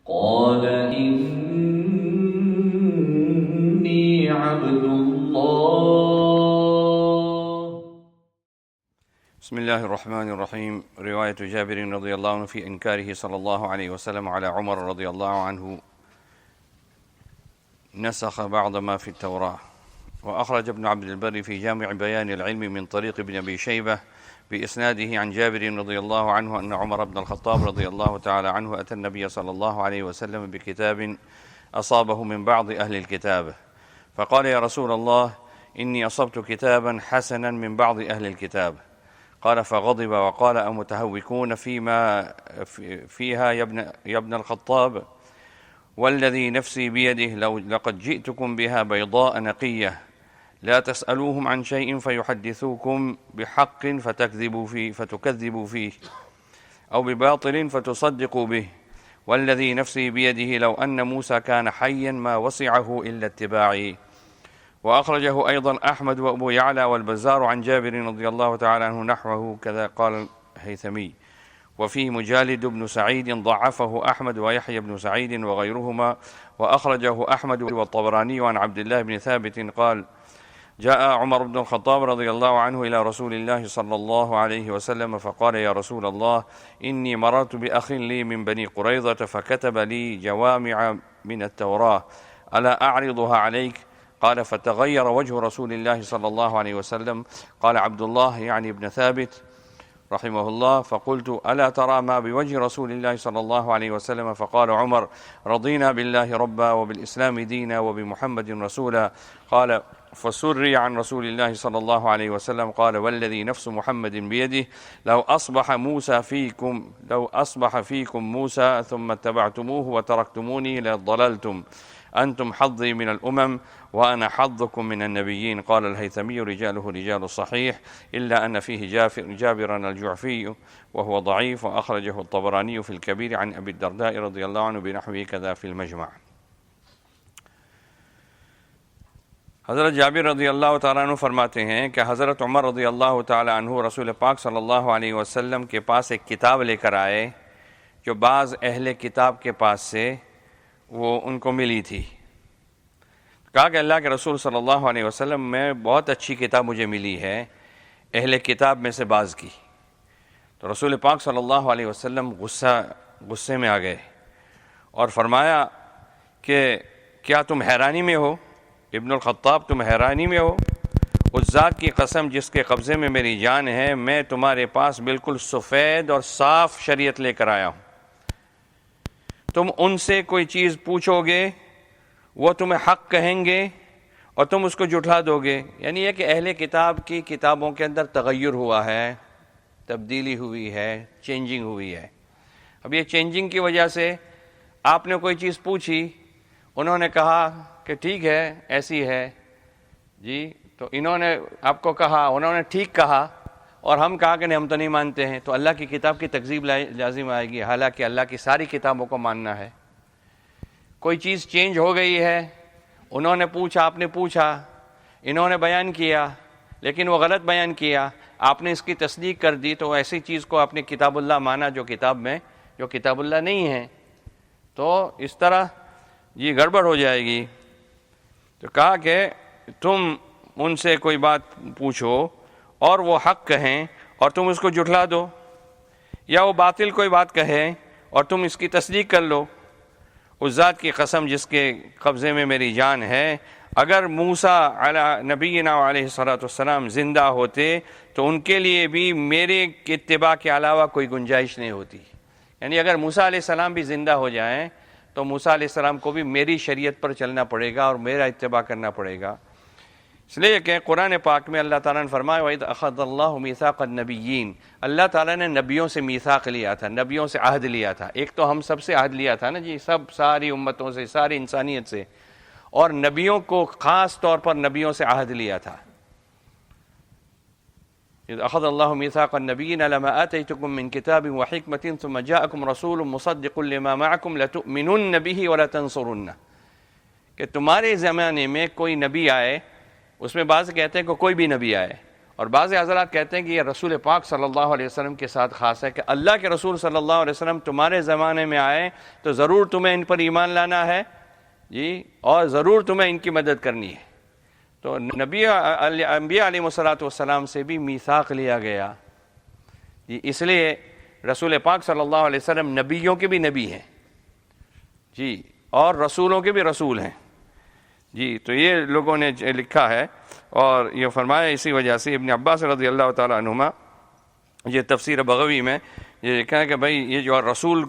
قال إني عبد الله. بسم الله الرحمن الرحيم. رواية جابر رضي الله عنه في إنكاره صلى الله عليه وسلم على عمر رضي الله عنه نسخ بعض ما في التوراة. وأخرج ابن عبد البر في جامع بيان العلم من طريق ابن أبي شيبة بإسناده عن جابر رضي الله عنه أن عمر بن الخطاب رضي الله تعالى عنه أتى النبي صلى الله عليه وسلم بكتاب أصابه من بعض أهل الكتاب، فقال: يا رسول الله، إني أصبت كتابا حسنا من بعض أهل الكتاب. قال: فغضب وقال: أمتهوكون فيها يا ابن الخطاب؟ والذي نفسي بيده لقد جئتكم بها بيضاء نقية، لا تسألوهم عن شيء فيحدثوكم بحق فتكذبوا فيه، أو بباطل فتصدقوا به. والذي نفسي بيده لو أن موسى كان حيا ما وسعه إلا اتباعي. وأخرجه أيضا أحمد وأبو يعلى والبزار عن جابر رضي الله تعالى عنه نحوه، كذا قال الهيثمي. وفيه مجالد بن سعيد ضعفه أحمد ويحيى بن سعيد وغيرهما. وأخرجه أحمد والطبراني عن عبد الله بن ثابت قال: جاء عمر بن الخطاب رضي الله عنه إلى رسول الله صلى الله عليه وسلم فقال: يا رسول الله، إني مررت بأخ لي من بني قريظة فكتب لي جوامع من التوراة، ألا أعرضها عليك؟ قال: فتغير وجه رسول الله صلى الله عليه وسلم. قال عبد الله يعني ابن ثابت رحمه الله: فقلت: ألا ترى ما بوجه رسول الله صلى الله عليه وسلم؟ فقال عمر: رضينا بالله ربا وبالإسلام دينا وبمحمد رسولا. قال: فسري عن رسول الله صلى الله عليه وسلم قال: والذي نفس محمد بيده لو أصبح فيكم موسى ثم اتبعتموه وتركتموني لضللتم. أنتم حظي من الأمم وأنا حظكم من النبيين. قال الهيثمي: رجاله رجال الصحيح إلا أن فيه جابر الجعفي وهو ضعيف. وأخرجه الطبراني في الكبير عن أبي الدرداء رضي الله عنه بنحوه كذا في المجمع. حضرت جابر رضی اللہ تعالیٰ عنہ فرماتے ہیں کہ حضرت عمر رضی اللہ تعالیٰ عنہ رسول پاک صلی اللہ علیہ وسلم کے پاس ایک کتاب لے کر آئے جو بعض اہل کتاب کے پاس سے وہ ان کو ملی تھی. کہا کہ اللہ کے رسول صلی اللہ علیہ وسلم میں بہت اچھی کتاب مجھے ملی ہے اہل کتاب میں سے بعض کی. تو رسول پاک صلی اللہ علیہ وسلم غصے میں آ گئے اور فرمایا کہ کیا تم حیرانی میں ہو؟ ابن الخطاب، تم حیرانی میں ہو؟ اس ذات کی قسم جس کے قبضے میں میری جان ہے، میں تمہارے پاس بالکل سفید اور صاف شریعت لے کر آیا ہوں. تم ان سے کوئی چیز پوچھو گے، وہ تمہیں حق کہیں گے اور تم اس کو جھٹلا دو گے. یعنی یہ کہ اہل کتاب کی کتابوں کے اندر تغیر ہوا ہے، تبدیلی ہوئی ہے، چینجنگ ہوئی ہے. اب یہ چینجنگ کی وجہ سے آپ نے کوئی چیز پوچھی، انہوں نے کہا کہ ٹھیک ہے، ایسی ہے جی، تو انہوں نے آپ کو کہا، انہوں نے ٹھیک کہا اور ہم کہا کہ نہیں، ہم تو نہیں مانتے ہیں. تو اللہ کی کتاب کی تکذیب لازم آئے گی، حالانکہ اللہ کی ساری کتابوں کو ماننا ہے. کوئی چیز چینج ہو گئی ہے، انہوں نے پوچھا، آپ نے پوچھا، انہوں نے بیان کیا لیکن وہ غلط بیان کیا، آپ نے اس کی تصدیق کر دی، تو ایسی چیز کو آپ نے کتاب اللہ مانا جو کتاب اللہ نہیں ہے. تو اس طرح یہ گڑبڑ ہو جائے گی. تو کہا کہ تم ان سے کوئی بات پوچھو اور وہ حق کہیں اور تم اس کو جھٹلا دو، یا وہ باطل کوئی بات کہے اور تم اس کی تصدیق کر لو. اس ذات کی قسم جس کے قبضے میں میری جان ہے، اگر موسیٰ علی نبینا علیہ الصلوۃ والسلام زندہ ہوتے تو ان کے لیے بھی میرے اتباع کے علاوہ کوئی گنجائش نہیں ہوتی. یعنی اگر موسیٰ علیہ السلام بھی زندہ ہو جائیں تو موسیٰ علیہ السلام کو بھی میری شریعت پر چلنا پڑے گا اور میرا اتباع کرنا پڑے گا. اس لیے کہ قرآن پاک میں اللہ تعالیٰ نے فرمایا وَإِذْ أَخَذَ اللَّهُ مِيثَاقَ النَّبِيِّينَ، اللہ تعالیٰ نے نبیوں سے میثاق لیا تھا، نبیوں سے عہد لیا تھا. ایک تو ہم سب سے عہد لیا تھا نا جی، ساری امتوں سے، ساری انسانیت سے، اور نبیوں کو خاص طور پر نبیوں سے عہد لیا تھا. إذ أخذ الله ميثاق النبيين لما آتيتكم من كتاب وحكمة ثم جاءكم رسول مصدق لما معكم لتؤمنن به ولتنصرنه، کہ تمہارے زمانے میں کوئی نبی آئے، اس میں بعض کہتے ہیں کہ کوئی بھی نبی آئے اور بعض حضرات کہتے ہیں کہ یہ رسول پاک صلی اللہ علیہ وسلم کے ساتھ خاص ہے کہ اللہ کے رسول صلی اللہ علیہ وسلم تمہارے زمانے میں آئے تو ضرور تمہیں ان پر ایمان لانا ہے جی، اور ضرور تمہیں ان کی مدد کرنی ہے۔ تو انبیاء علیہ السلام سے بھی میثاق لیا گیا جی، اس لیے رسول پاک صلی اللہ علیہ وسلم نبیوں کے بھی نبی ہیں جی، اور رسولوں کے بھی رسول ہیں جی۔ تو یہ لوگوں نے لکھا ہے اور یہ فرمایا اسی وجہ سے ابن عباس رضی اللہ تعالیٰ عنہما، یہ تفسیر بغوی میں یہ لکھا ہے کہ بھائی یہ جو رسول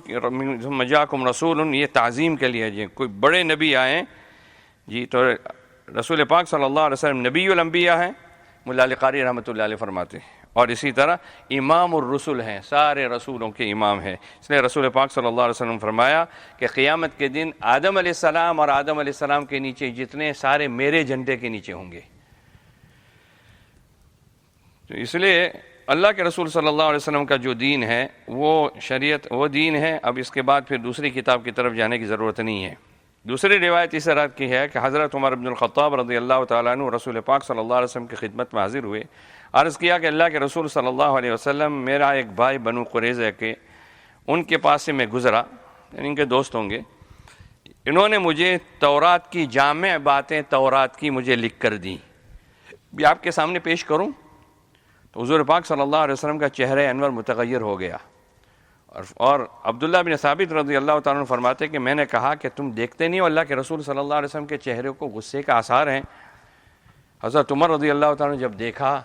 ثم جاءکم رسول، یہ تعظیم کے لیے جی، کوئی بڑے نبی آئیں جی تو رسول پاک صلی اللہ علیہ وسلم نبی الانبیاء ہیں، ملا علی قاری رحمۃ اللہ علیہ فرماتے ہیں، اور اسی طرح امام الرسل ہیں، سارے رسولوں کے امام ہیں۔ اس لیے رسول پاک صلی اللہ علیہ وسلم فرمایا کہ قیامت کے دن آدم علیہ السلام اور آدم علیہ السلام کے نیچے جتنے سارے میرے جھنڈے کے نیچے ہوں گے۔ تو اس لیے اللہ کے رسول صلی اللہ علیہ وسلم کا جو دین ہے وہ شریعت، وہ دین ہے، اب اس کے بعد پھر دوسری کتاب کی طرف جانے کی ضرورت نہیں ہے۔ دوسری روایت اس طرح کی ہے کہ حضرت عمر بن الخطاب رضی اللہ تعالیٰ عنہ رسول پاک صلی اللہ علیہ وسلم کی خدمت میں حاضر ہوئے، عرض کیا کہ اللہ کے رسول صلی اللہ علیہ وسلم، میرا ایک بھائی بنو قریظہ کے ان کے پاس سے میں گزرا، یعنی ان کے دوست ہوں گے، انہوں نے مجھے تورات کی جامع باتیں تورات کی مجھے لکھ کر دیں، بھی آپ کے سامنے پیش کروں؟ تو حضور پاک صلی اللہ علیہ وسلم کا چہرہ انور متغیر ہو گیا، اور عبداللہ بن ثابت رضی اللہ تعالیٰ عنہ فرماتے کہ میں نے کہا کہ تم دیکھتے نہیں ہو اللہ کے رسول صلی اللہ علیہ وسلم کے چہرے کو غصے کا آثار ہیں؟ حضرت عمر رضی اللہ تعالیٰ عنہ جب دیکھا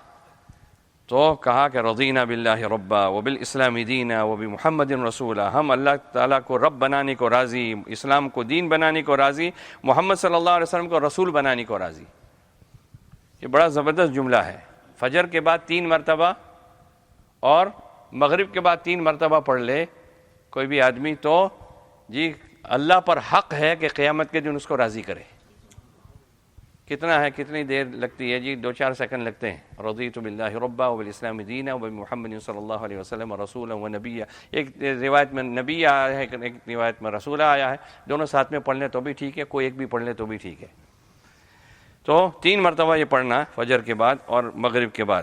تو کہا کہ رضینا باللہ ربا وبالاسلام دینا وبمحمد رسولا، ہم اللہ تعالیٰ کو رب بنانے کو راضی، اسلام کو دین بنانے کو راضی، محمد صلی اللہ علیہ وسلم کو رسول بنانے کو راضی۔ یہ بڑا زبردست جملہ ہے۔ فجر کے بعد 3 مرتبہ اور مغرب کے بعد 3 مرتبہ پڑھ لے کوئی بھی آدمی تو جی اللہ پر حق ہے کہ قیامت کے دن اس کو راضی کرے۔ کتنا ہے، کتنی دیر لگتی ہے جی؟ 2-4 سیکنڈ لگتے ہیں۔ رضیت باللہ ربا وبالاسلام دینا وبمحمد صلی اللہ علیہ وسلم رسولا ونبیا۔ ایک روایت میں نبی آیا ہے، ایک روایت میں رسول آیا ہے، دونوں ساتھ میں پڑھ لیں تو بھی ٹھیک ہے، کوئی ایک بھی پڑھ لیں تو بھی ٹھیک ہے۔ تو 3 مرتبہ یہ پڑھنا فجر کے بعد اور مغرب کے بعد۔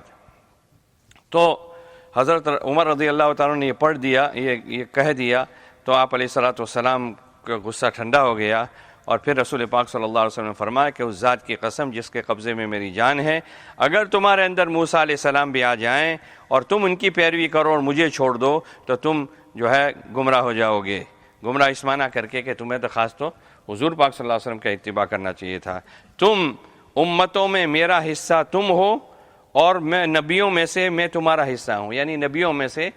تو حضرت عمر رضی اللہ تعالیٰ نے یہ پڑھ دیا، یہ کہہ دیا تو آپ علیہ الصلوۃ والسلام کا غصہ ٹھنڈا ہو گیا، اور پھر رسول پاک صلی اللہ علیہ وسلم نے فرمایا کہ اس ذات کی قسم جس کے قبضے میں میری جان ہے، اگر تمہارے اندر موسیٰ علیہ السلام بھی آ جائیں اور تم ان کی پیروی کرو اور مجھے چھوڑ دو تو تم جو ہے گمراہ ہو جاؤ گے۔ گمراہ اس معنی کر کے کہ تمہیں تو خاص تو حضور پاک صلی اللہ علیہ وسلم کا اتباع کرنا چاہیے تھا۔ تم امتوں میں میرا حصہ تم ہو اور میں نبیوں میں سے میں تمہارا حصہ ہوں، یعنی نبیوں میں سے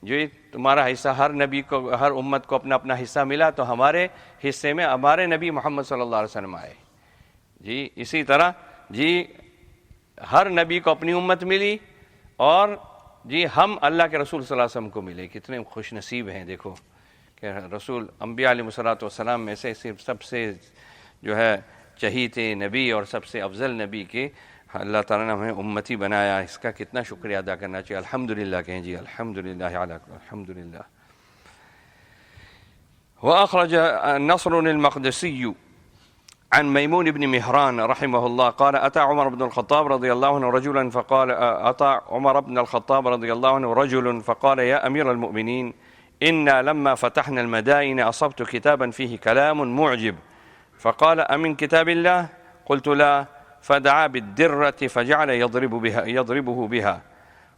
جو تمہارا حصہ، ہر نبی کو، ہر امت کو اپنا اپنا حصہ ملا، تو ہمارے حصے میں ہمارے نبی محمد صلی اللہ علیہ وسلم آئے جی۔ اسی طرح جی ہر نبی کو اپنی امت ملی اور جی ہم اللہ کے رسول صلی اللہ علیہ وسلم کو ملے۔ کتنے خوش نصیب ہیں دیکھو کہ رسول انبیاء علیہ الصلوۃ والسلام میں سے صرف سب سے جو ہے چہیتے نبی اور سب سے افضل نبی کے اللہ تعالیٰ نے ہمیں امتی بنایا۔ اس کا کتنا شکریہ ادا کرنا چاہیے۔ الحمدللہ کہیں جی، الحمدللہ الحمدللہ۔ وأخرج نصر المقدسي عن ميمون بن مهران رحمه الله قال أتى عمر بن الخطاب رضي الله عنه رجلا فقال أتى عمر بن الخطاب رضي الله عنه رجل فقال يا أمير المؤمنين إنا لما فتحنا المدائن أصبت كتابا فيه كلام معجب، فقال أمن كتاب الله؟ قلت لا، فدعا بالدرة فجعل يضربه بها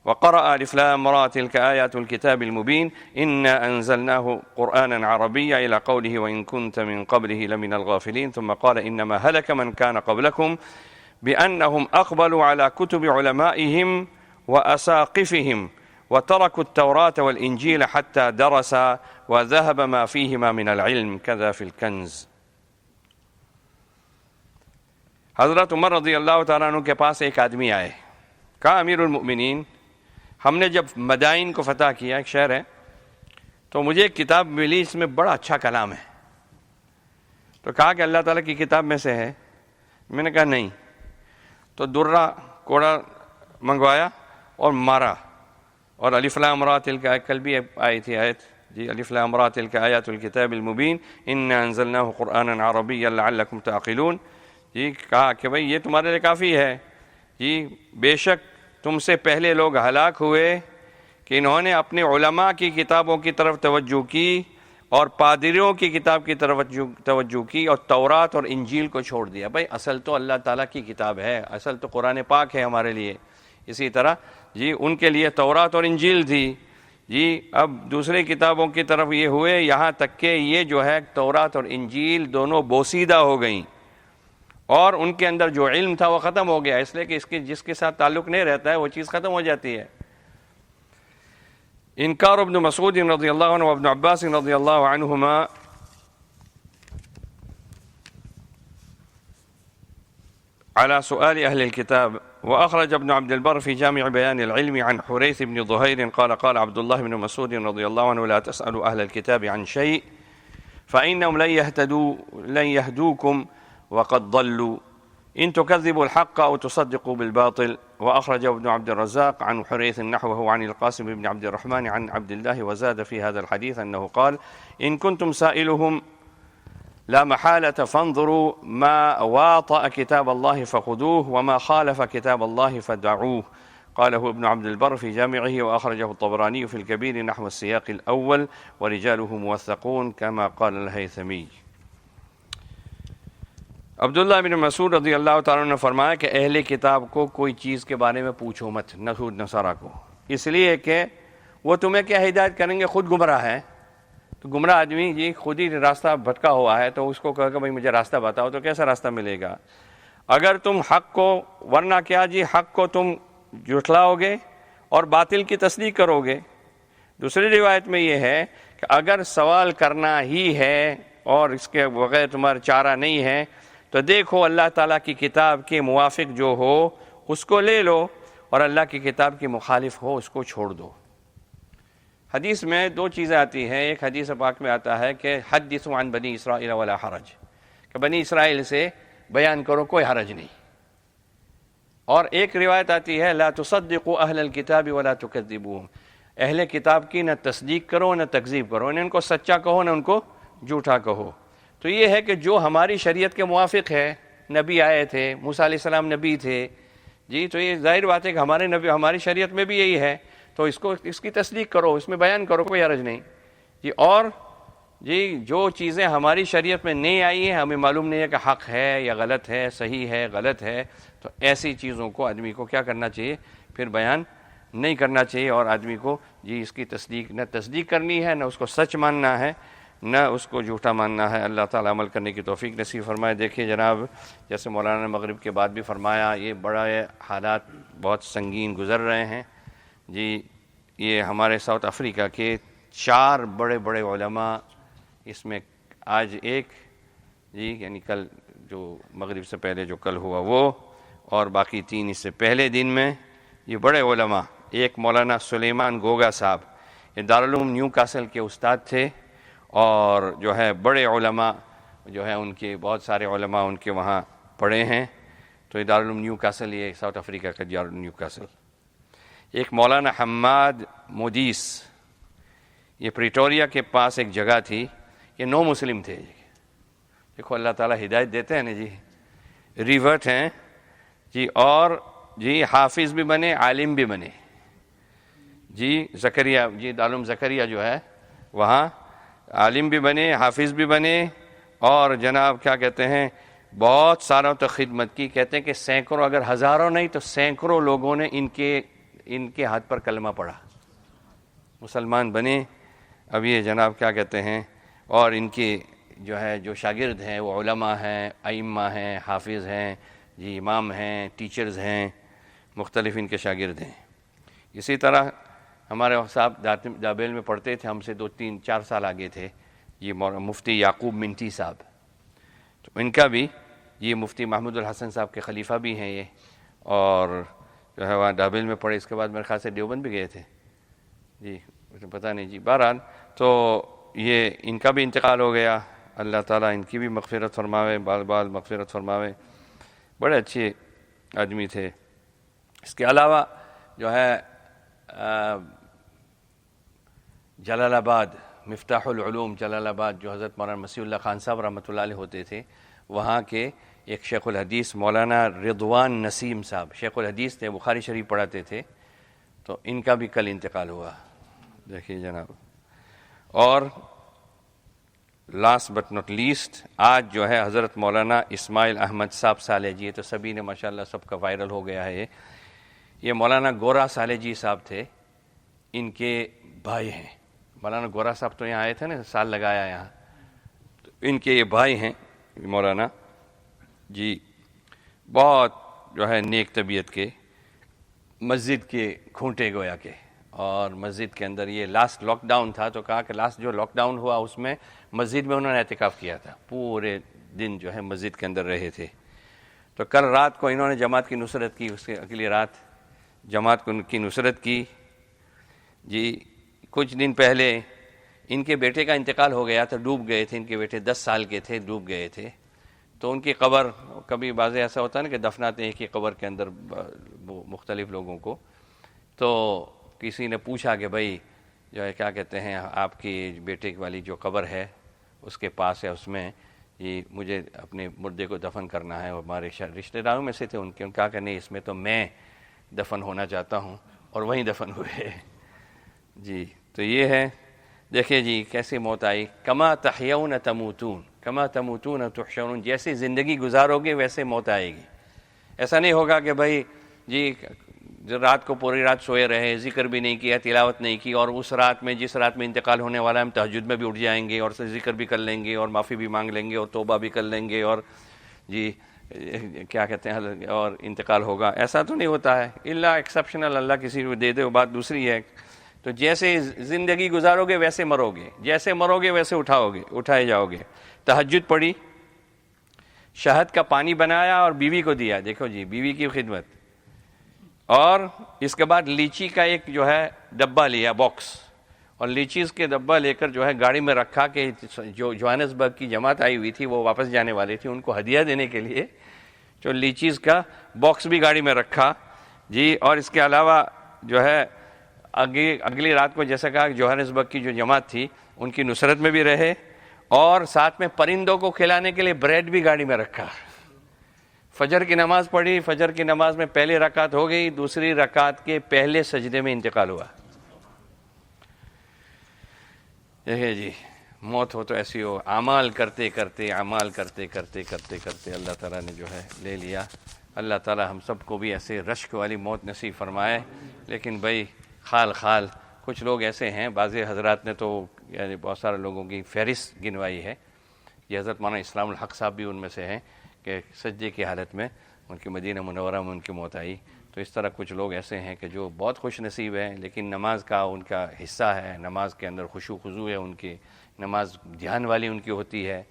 وقرأ ألف لام را تلك آيات الكتاب المبين إنا أنزلناه قرآنا عربيا إلى قوله وإن كنت من قبله لمن الغافلين، ثم قال إنما هلك من كان قبلكم بأنهم أقبلوا على كتب علمائهم وأساقفهم وتركوا التوراة والإنجيل حتى درسا وذهب ما فيهما من العلم كذا في الكنز۔ حضرت عمر رضی اللہ تعالیٰ عنہ کے پاس ایک آدمی آئے، کہا امیر المؤمنین، ہم نے جب مدائن کو فتح کیا، ایک شہر ہے، تو مجھے ایک کتاب ملی، اس میں بڑا اچھا کلام ہے۔ تو کہا کہ اللہ تعالیٰ کی کتاب میں سے ہے؟ میں نے کہا نہیں۔ تو درہ کوڑا منگوایا اور مارا، اور الف لام را تلک، کل بھی آئی تھی آیت جی، الف لام را تلک آیات الکتاب المبین انا انزلناہ قرآنا عربیا لعلکم تعقلون۔ جی کہا کہ بھئی یہ تمہارے لیے کافی ہے جی، بے شک تم سے پہلے لوگ ہلاک ہوئے کہ انہوں نے اپنے علماء کی کتابوں کی طرف توجہ کی اور پادریوں کی کتاب کی طرف توجہ کی اور تورات اور انجیل کو چھوڑ دیا۔ بھائی اصل تو اللہ تعالیٰ کی کتاب ہے، اصل تو قرآن پاک ہے ہمارے لیے۔ اسی طرح جی ان کے لیے تورات اور انجیل تھی، جی اب دوسری کتابوں کی طرف یہ ہوئے، یہاں تک کہ یہ جو ہے تورات اور انجیل دونوں بوسیدہ ہو گئیں اور ان کے اندر جو علم تھا وہ ختم ہو گیا، اس لیے کہ جس کے ساتھ تعلق نہیں رہتا ہے وہ چیز ختم ہو جاتی ہے۔ انکار ابن مسعود رضی اللہ عنہ وابن عباس رضی اللہ عنہما على سؤال أهل الكتاب. وأخرج ابن عبد البر في جامع بيان العلم عن حريث بن ظهير قال قال عبد الله بن مسعود رضي الله عنه لا تسألوا أهل الكتاب عن شيء فإنهم لن يهدوكم وقد ضلوا إن تكذبوا الحق أو تصدقوا بالباطل. وأخرج ابن عبد الرزاق عن حريث نحوه عن القاسم بن عبد الرحمن عن عبد الله وزاد في هذا الحديث أنه قال إن كنتم سائلهم لا محالة فانظروا ما واطأ كتاب الله فخذوه وما خالف كتاب الله فدعوه. قاله ابن عبد البر في جامعه وأخرجه الطبراني في الكبير نحو السياق الأول ورجاله موثقون كما قال الهيثمي. عبداللہ بن مسعود رضی اللہ تعالیٰ نے فرمایا کہ اہل کتاب کو کوئی چیز کے بارے میں پوچھو مت، یہود نصارہ کو، اس لیے کہ وہ تمہیں کیا ہدایت کریں گے، خود گمراہ ہیں۔ تو گمراہ آدمی جی خود ہی راستہ بھٹکا ہوا ہے، تو اس کو کہا کہ بھائی مجھے راستہ بتاؤ، تو کیسا راستہ ملے گا؟ اگر تم حق کو، ورنہ کیا جی حق کو تم جھٹلاؤ گے اور باطل کی تصدیق کرو گے۔ دوسری روایت میں یہ ہے کہ اگر سوال کرنا ہی ہے اور اس کے بغیر تمہارا چارہ نہیں ہے تو دیکھو اللہ تعالیٰ کی کتاب کے موافق جو ہو اس کو لے لو اور اللہ کی کتاب کے مخالف ہو اس کو چھوڑ دو۔ حدیث میں دو چیزیں آتی ہیں، ایک حدیث پاک میں آتا ہے کہ حدثوا عن بنی اسرائیل ولا حرج، کہ بنی اسرائیل سے بیان کرو کوئی حرج نہیں، اور ایک روایت آتی ہے لا تصدقوا اہل الکتاب ولا تکذبوہم، اہل کتاب کی نہ تصدیق کرو نہ تکذیب کرو، نہ ان کو سچا کہو نہ ان کو جھوٹا کہو۔ تو یہ ہے کہ جو ہماری شریعت کے موافق ہے، نبی آئے تھے، موسیٰ علیہ السلام نبی تھے جی، تو یہ ظاہر بات ہے کہ ہمارے نبی، ہماری شریعت میں بھی یہی ہے، تو اس کی تصدیق کرو، اس میں بیان کرو، کوئی حرج نہیں جی۔ اور جی جو چیزیں ہماری شریعت میں نہیں آئی ہیں، ہمیں معلوم نہیں ہے کہ حق ہے یا غلط ہے، صحیح ہے غلط ہے، تو ایسی چیزوں کو آدمی کو کیا کرنا چاہیے، پھر بیان نہیں کرنا چاہیے، اور آدمی کو جی اس کی تصدیق نہ تصدیق کرنی ہے، نہ اس کو سچ ماننا ہے، نہ اس کو جھوٹا ماننا ہے۔ اللہ تعالیٰ عمل کرنے کی توفیق نصیب فرمائے۔ دیکھیے جناب، جیسے مولانا نے مغرب کے بعد بھی فرمایا، یہ بڑے حالات بہت سنگین گزر رہے ہیں جی۔ یہ ہمارے ساؤتھ افریقہ کے 4 بڑے بڑے علماء، اس میں آج ایک جی یعنی کل جو مغرب سے پہلے جو کل ہوا وہ، اور باقی 3 اس سے پہلے دن میں، یہ بڑے علماء، ایک مولانا سلیمان گوگا صاحب، یہ دارالعلوم نیو کاسل کے استاد تھے، اور جو ہے بڑے علماء جو ہے ان کے بہت سارے علماء ان کے وہاں پڑھے ہیں، تو یہ دارالعلوم نیو کاسل، یہ ساؤتھ افریقہ کا دارالعلوم نیو کاسل۔ ایک مولانا حماد مودیس، یہ پریٹوریا کے پاس ایک جگہ تھی، یہ نو مسلم تھے۔ دیکھو اللہ تعالیٰ ہدایت دیتے ہیں نا جی، ریورٹ ہیں جی، اور جی حافظ بھی بنے، عالم بھی بنے جی۔ زکریا جی دارالعلوم زکریا جو ہے وہاں عالم بھی بنے، حافظ بھی بنے، اور جناب کیا کہتے ہیں بہت ساروں تو خدمت کی، کہتے ہیں کہ سینکڑوں، اگر ہزاروں نہیں تو سینکڑوں لوگوں نے ان کے ہاتھ پر کلمہ پڑھا، مسلمان بنے۔ اب یہ جناب کیا کہتے ہیں، اور ان کے جو ہے جو شاگرد ہیں وہ علماء ہیں، ائمہ ہیں، حافظ ہیں جی، امام ہیں، ٹیچرز ہیں، مختلف ان کے شاگرد ہیں۔ اسی طرح ہمارے صاحب دابیل میں پڑھتے تھے، ہم سے 2 3 4 سال آگے تھے، یہ مفتی یعقوب منٹی صاحب، تو ان کا بھی یہ مفتی محمود الحسن صاحب کے خلیفہ بھی ہیں یہ، اور جو ہے وہاں دابیل میں پڑھے، اس کے بعد میرے خیال سے دیوبند بھی گئے تھے جی، پتہ نہیں جی۔ بہرحال تو یہ ان کا بھی انتقال ہو گیا، اللہ تعالیٰ ان کی بھی مغفرت فرماوے، بال بال مغفرت فرماوے، بڑے اچھے آدمی تھے۔ اس کے علاوہ جو ہے جلال آباد، مفتاح العلوم جلال آباد، جو حضرت مولانا مسیح اللہ خان صاحب رحمۃ اللہ علیہ ہوتے تھے، وہاں کے ایک شیخ الحدیث مولانا رضوان نسیم صاحب شیخ الحدیث تھے، بخاری شریف پڑھاتے تھے، تو ان کا بھی کل انتقال ہوا، دیکھیے جناب۔ اور لاسٹ بٹ ناٹ لیسٹ، آج جو ہے حضرت مولانا اسماعیل احمد صاحب صالح جی، تو سبھی نے ماشاءاللہ سب کا وائرل ہو گیا ہے، یہ مولانا گورا صالح جی صاحب تھے، ان کے بھائی ہیں۔ مولانا گورا صاحب تو یہاں آئے تھے نا، سال لگایا یہاں، تو ان کے یہ بھائی ہیں مولانا جی، بہت جو ہے نیک طبیعت کے، مسجد کے کھونٹے گویا کے، اور مسجد کے اندر یہ لاسٹ لاک ڈاؤن تھا تو کہا کہ لاسٹ جو لاک ڈاؤن ہوا اس میں مسجد میں انہوں نے اعتکاف کیا تھا، پورے دن جو ہے مسجد کے اندر رہے تھے۔ تو کل رات کو انہوں نے جماعت کی نصرت کی، اس کے اگلی رات جماعت کو کی نصرت کی جی۔ کچھ دن پہلے ان کے بیٹے کا انتقال ہو گیا تھا، ڈوب گئے تھے، ان کے بیٹے 10 سال کے تھے، ڈوب گئے تھے، تو ان کی قبر، کبھی بعض ایسا ہوتا ہے نا کہ دفناتے ہیں ایک ہی قبر کے اندر مختلف لوگوں کو، تو کسی نے پوچھا کہ بھائی جو ہے کیا کہتے ہیں آپ کی بیٹے والی جو قبر ہے اس کے پاس ہے، اس میں یہ مجھے اپنے مردے کو دفن کرنا ہے، اور ہمارے رشتہ داروں میں سے تھے ان کہا کہ نہیں، اس میں تو میں دفن ہونا چاہتا ہوں، اور وہیں دفن ہوئے جی۔ تو یہ ہے، دیکھیے جی کیسے موت آئی، کما تحیون تموتون کما تموتون تحشرون، جیسی زندگی گزارو گے ویسے موت آئے گی۔ ایسا نہیں ہوگا کہ بھائی جی رات کو پوری رات سوئے رہے، ذکر بھی نہیں کیا، تلاوت نہیں کی، اور اس رات میں جس رات میں انتقال ہونے والا ہے ہم تہجد میں بھی اٹھ جائیں گے اور ذکر بھی کر لیں گے اور معافی بھی مانگ لیں گے اور توبہ بھی کر لیں گے، اور جی کیا کہتے ہیں اور انتقال ہوگا، ایسا تو نہیں ہوتا ہے، الا ایکسیپشنل، اللہ کسی کو دے دے، وہ بات دوسری ہے۔ تو جیسے زندگی گزارو گے ویسے مرو گے، جیسے مرو گے ویسے اٹھائے جاؤ گے۔ تہجد پڑھی، شہد کا پانی بنایا اور بیوی کو دیا، دیکھو جی بیوی کی خدمت، اور اس کے بعد لیچی کا ایک جو ہے ڈبہ لیا، باکس، اور لیچیز کے ڈبہ لے کر جو ہے گاڑی میں رکھا کہ جو جوہانسبرگ کی جماعت آئی ہوئی تھی وہ واپس جانے والی تھی، ان کو ہدیہ دینے کے لیے جو لیچیز کا باکس بھی گاڑی میں رکھا جی۔ اور اس کے علاوہ جو ہے اگلی رات کو جیسا کہا جوہانسبرگ کی جو جماعت تھی ان کی نصرت میں بھی رہے، اور ساتھ میں پرندوں کو کھلانے کے لیے بریڈ بھی گاڑی میں رکھا۔ فجر کی نماز پڑھی، فجر کی نماز میں پہلی رکعت ہو گئی، دوسری رکعت کے پہلے سجدے میں انتقال ہوا۔ دیکھیں جی موت ہو تو ایسی ہو، اعمال کرتے کرتے اللہ تعالیٰ نے جو ہے لے لیا۔ اللہ تعالیٰ ہم سب کو بھی ایسے رشک والی موت نصیب فرمائے۔ لیکن بھائی خال کچھ لوگ ایسے ہیں، بعض حضرات نے تو یعنی بہت سارے لوگوں کی فہرست گنوائی ہے، یہ حضرت مولانا اسلام الحق صاحب بھی ان میں سے ہیں کہ سجدے کی حالت میں ان کی مدینہ منورہ میں ان کی موت آئی۔ تو اس طرح کچھ لوگ ایسے ہیں کہ جو بہت خوش نصیب ہیں، لیکن نماز کا ان کا حصہ ہے، نماز کے اندر خشوع خضوع ہے، ان کی نماز دھیان والی ان کی ہوتی ہے،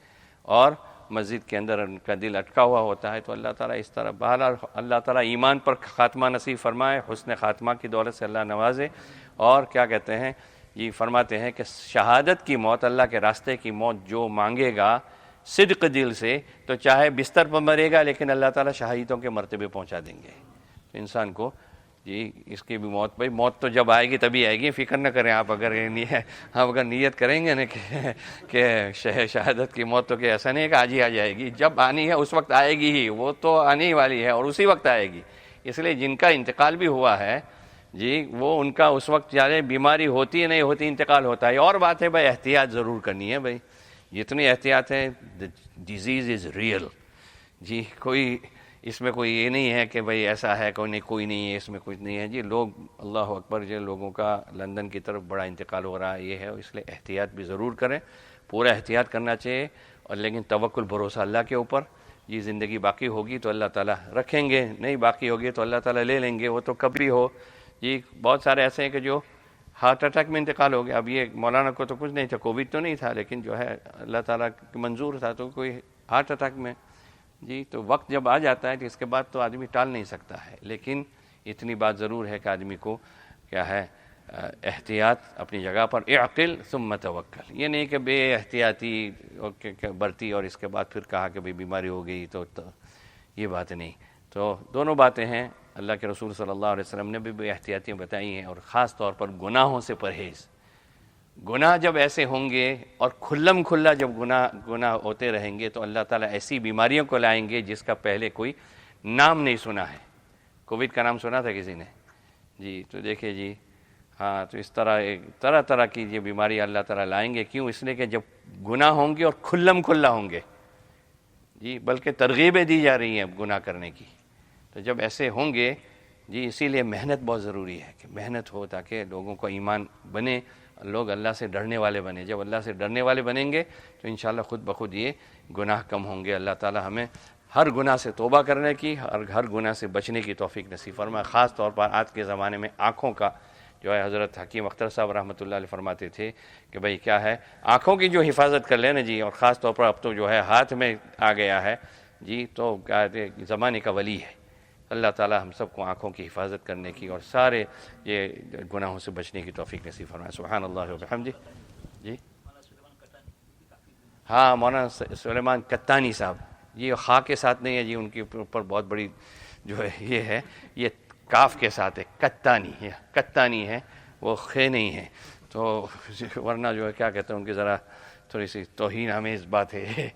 اور مسجد کے اندر ان کا دل اٹکا ہوا ہوتا ہے۔ تو اللہ تعالیٰ اس طرح بہرحال اللہ تعالیٰ ایمان پر خاتمہ نصیب فرمائے، حسن خاتمہ کی دولت سے اللہ نوازے، اور کیا کہتے ہیں یہ فرماتے ہیں کہ شہادت کی موت، اللہ کے راستے کی موت جو مانگے گا صدق دل سے، تو چاہے بستر پر مرے گا لیکن اللہ تعالیٰ شہیدوں کے مرتبے پہنچا دیں گے۔ تو انسان کو جی اس کی بھی موت، بھائی موت تو جب آئے گی تبھی آئے گی، فکر نہ کریں آپ، اگر نیت کریں گے نا کہ شہادت کی موت، تو کہ ایسا نہیں ہے کہ آج ہی آ جائے گی، جب آنی ہے اس وقت آئے گی ہی، وہ تو آنے ہی والی ہے اور اسی وقت آئے گی۔ اس لیے جن کا انتقال بھی ہوا ہے جی، وہ ان کا اس وقت چاہے بیماری ہوتی ہے نہیں ہوتی، انتقال ہوتا ہے۔ اور بات ہے بھائی احتیاط ضرور کرنی ہے، بھائی جتنی احتیاط ہے، ڈیزیز از ریئل جی، کوئی اس میں کوئی یہ نہیں ہے کہ بھائی ایسا ہے کوئی نہیں ہے، اس میں کچھ نہیں ہے جی۔ لوگ اللہ اکبر جی، لوگوں کا لندن کی طرف بڑا انتقال ہو رہا ہے، یہ ہے، اس لیے احتیاط بھی ضرور کریں، پورا احتیاط کرنا چاہیے، اور لیکن توکل بھروسہ اللہ کے اوپر۔ یہ زندگی باقی ہوگی تو اللہ تعالیٰ رکھیں گے، نہیں باقی ہوگی تو اللہ تعالیٰ لے لیں گے، وہ تو کبھی ہو جی۔ بہت سارے ایسے ہیں کہ جو ہارٹ اٹیک میں انتقال ہو گیا، اب یہ مولانا کو تو کچھ نہیں تھا، کووڈ تو نہیں تھا، لیکن جو ہے اللہ تعالیٰ منظور تھا تو کوئی ہارٹ اٹیک میں جی۔ تو وقت جب آ جاتا ہے تو اس کے بعد تو آدمی ٹال نہیں سکتا ہے، لیکن اتنی بات ضرور ہے کہ آدمی کو کیا ہے احتیاط اپنی جگہ پر، اعقل ثم توکل، یہ نہیں کہ بے احتیاطی برتی اور اس کے بعد پھر کہا کہ بھئی بیماری ہو گئی تو یہ بات نہیں۔ تو دونوں باتیں ہیں، اللہ کے رسول صلی اللہ علیہ وسلم نے بھی بے احتیاطیاں بتائی ہیں، اور خاص طور پر گناہوں سے پرہیز، گناہ جب ایسے ہوں گے اور کھلم کھلا جب گناہ ہوتے رہیں گے تو اللہ تعالیٰ ایسی بیماریوں کو لائیں گے جس کا پہلے کوئی نام نہیں سنا ہے۔ کووڈ کا نام سنا تھا کسی نے؟ جی تو دیکھیں جی، ہاں تو اس طرح طرح طرح کی یہ بیماری اللہ تعالیٰ لائیں گے۔ کیوں؟ اس لیے کہ جب گناہ ہوں گے اور کھلم کھلا ہوں گے، جی بلکہ ترغیبیں دی جا رہی ہیں گناہ کرنے کی۔ تو جب ایسے ہوں گے جی، اسی لیے محنت بہت ضروری ہے کہ محنت ہو تاکہ لوگوں کو ایمان بنے، لوگ اللہ سے ڈرنے والے بنیں۔ جب اللہ سے ڈرنے والے بنیں گے تو انشاءاللہ خود بخود یہ گناہ کم ہوں گے۔ اللہ تعالیٰ ہمیں ہر گناہ سے توبہ کرنے کی اور ہر گناہ سے بچنے کی توفیق نصیب فرمائے۔ خاص طور پر آج کے زمانے میں آنکھوں کا جو ہے، حضرت حکیم اختر صاحب رحمۃ اللہ علیہ فرماتے تھے کہ بھئی کیا ہے، آنکھوں کی جو حفاظت کر لینا جی، اور خاص طور پر اب تو جو ہے ہاتھ میں آ گیا ہے جی، تو کیا زمانے کا ولی ہے۔ اللہ تعالیٰ ہم سب کو آنکھوں کی حفاظت کرنے کی اور سارے یہ گناہوں سے بچنے کی توفیق نصیب فرمائے۔ سبحان اللہ و بحمدہ۔ جی ہاں، مولانا سلیمان کتانی صاحب، یہ خا کے ساتھ نہیں ہے جی، ان کے اوپر بہت بڑی جو ہے یہ ہے، یہ کاف کے ساتھ ہے، کتانی ہے، وہ خے نہیں ہے، تو ورنہ جو ہے کیا کہتے ہیں ان کی ذرا تھوڑی سی توہین آمیز بات ہے،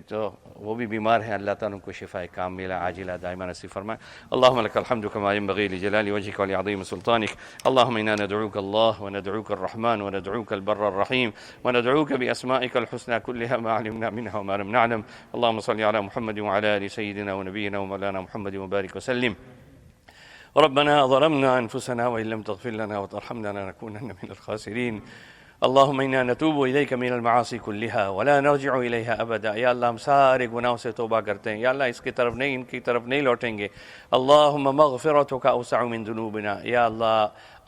تو وہ بھی بیمار ہیں۔ اللہ تعالیٰ ان کو شفاء کاملہ عاجلہ دائمہ نصیب فرمائے۔ اللہم لک الحمد کما ینبغی لجلال وجهک ولعظیم سلطانک۔ اللہم انا ندعوک اللہ وندعوک الرحمن وندعوک البر الرحیم وندعوک باسمائک الحسنى كلها ما علمنا منها وما لم نعلم۔ اللہم صل علی محمد وعلى آل سیدنا ونبینا ومولانا محمد وبارک وسلم۔ ربنا ظلمنا أنفسنا وإن لم تغفر لنا وترحمنا لنكونن من الخاسرين۔ اللهم إنا نتوب إليك من المعاصي كلها ولا نرجع إليها أبدا۔ یا اللہ ہم سارے گناہوں سے توبہ کرتے ہیں، یا اللہ اس کی طرف نہیں، ان کی طرف نہیں لوٹیں گے۔ اللهم مغفرتك أوسع من ذنوبنا، یا اللہ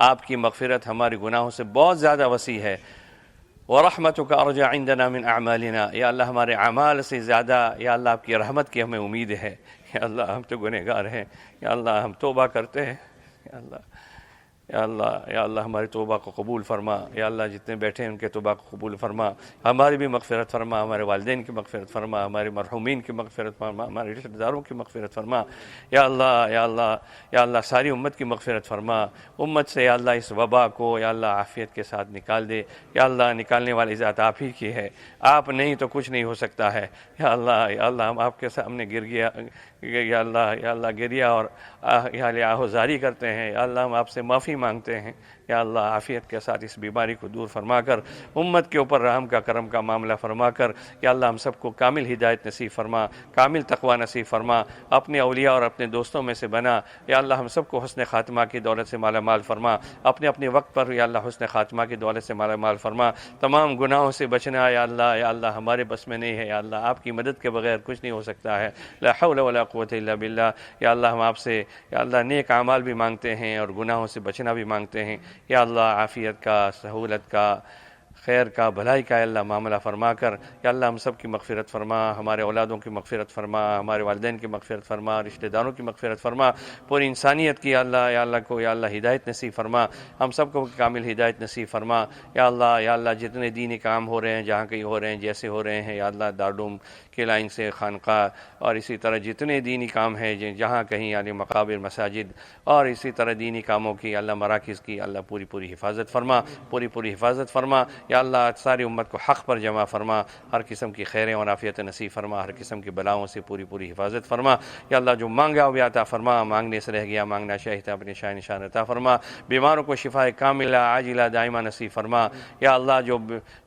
آپ کی مغفرت ہمارے گناہوں سے بہت زیادہ وسیع ہے۔ ورحمتك أرجى عندنا من أعمالنا، یا اللہ ہمارے اعمال سے زیادہ یا اللہ آپ کی رحمت کی ہمیں امید ہے۔ یا اللہ ہم تو گنہگار ہیں، یا اللہ ہم توبہ کرتے ہیں، یا اللہ یا اللہ ہماری توبہ کو قبول فرما۔ یا اللہ جتنے بیٹھے ہیں ان کے توبہ کو قبول فرما، ہماری بھی مغفرت فرما، ہمارے والدین کی مغفرت فرما، ہمارے مرحومین کی مغفرت فرما، ہمارے رشتہ داروں کی مغفرت فرما۔ یا اللہ ساری امت کی مغفرت فرما۔ امت سے یا اللہ اس وبا کو یا اللہ عافیت کے ساتھ نکال دے۔ یا اللہ نکالنے والی ذات آپ ہی کی ہے، آپ نہیں تو کچھ نہیں ہو سکتا ہے۔ یا اللہ ہم آپ کے سامنے گر گیا، یا اللہ گریا اور آہوزاری کرتے ہیں۔ یا اللہ ہم آپ سے معافی مانگتے ہیں۔ یا اللہ عافیت کے ساتھ اس بیماری کو دور فرما کر امت کے اوپر رحم کا کرم کا معاملہ فرما کر یا اللہ ہم سب کو کامل ہدایت نصیب فرما، کامل تقوی نصیب فرما، اپنے اولیاء اور اپنے دوستوں میں سے بنا۔ یا اللہ ہم سب کو حسن خاتمہ کی دولت سے مالا مال فرما، اپنے وقت پر یا اللہ حسن خاتمہ کی دولت سے مالا مال فرما۔ تمام گناہوں سے بچنا یا اللہ ہمارے بس میں نہیں ہے۔ یا اللہ آپ کی مدد کے بغیر کچھ نہیں ہو سکتا ہے۔ لا حول ولا قوت الا باللہ۔ یا اللہ ہم آپ سے یا اللہ نیک اعمال بھی مانگتے ہیں اور گناہوں سے بچنا بھی مانگتے ہیں۔ یا اللہ عافیت کا، سہولت کا، خیر کا، بھلائی کا اللہ معاملہ فرما کر یا اللہ ہم سب کی مغفرت فرما، ہمارے اولادوں کی مغفرت فرما، ہمارے والدین کی مغفرت فرما، رشتہ داروں کی مغفرت فرما، پوری انسانیت کی یا اللہ کو یا اللہ ہدایت نصیب فرما، ہم سب کو کامل ہدایت نصیب فرما۔ یا اللہ جتنے دینی کام ہو رہے ہیں، جہاں کہیں ہو رہے ہیں، جیسے ہو رہے ہیں، یا اللہ دارالعلوم کے لائن سے خانقاہ اور اسی طرح جتنے دینی کام ہیں جہاں کہیں یعنی مقابر، مساجد اور اسی طرح دینی کاموں کی اللہ مراکز کی اللہ پوری حفاظت فرما، پوری حفاظت فرما۔ یا اللہ ساری امت کو حق پر جمع فرما، ہر قسم کی خیریں اور عافیت نصیب فرما، ہر قسم کی بلاؤں سے پوری حفاظت فرما۔ یا اللہ جو مانگا وہ عطا فرما، مانگنے سے رہ گیا مانگنا چاہیے تھا اپنے شاہ نشان عطا فرما۔ بیماروں کو شفاء کاملہ عاجلہ دائمہ نصیب فرما۔ یا اللہ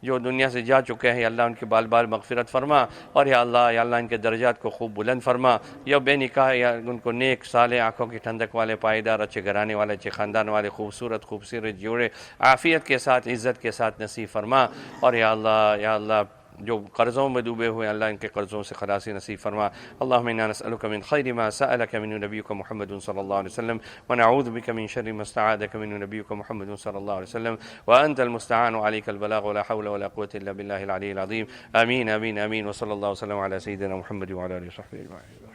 جو دنیا سے جا چکے ہیں اللہ ان کے بال مغفرت فرما، اور یا اللہ ان کے درجات کو خوب بلند فرما۔ یا بے نکاح یا ان کو نیک صالح آنکھوں کی ٹھنڈک والے، پائیدار، اچھے گھرانے والے، اچھے خاندان والے، خوبصورت جوڑے عافیت کے ساتھ، عزت کے ساتھ نصیب فرما۔ اور یا اللہ جو قرضوں میں ڈوبے ہوئے اللہ ان کے قرضوں سے خلاصی نصیب فرما۔ اللہم انا نسألک من خیر ما سألک منہ نبیک محمد صلی اللہ علیہ وسلم ونعوذ بک من شر ما استعاذک منہ نبیک محمد صلی اللہ علیہ وسلم وانت المستعان وعلیک البلاغ ولا حول ولا قوة الا باللہ العلی العظیم۔ آمین آمین آمین، وصلی اللہ وسلم علی سیدنا محمد وعلی آلہ وصحبہ اجمعین۔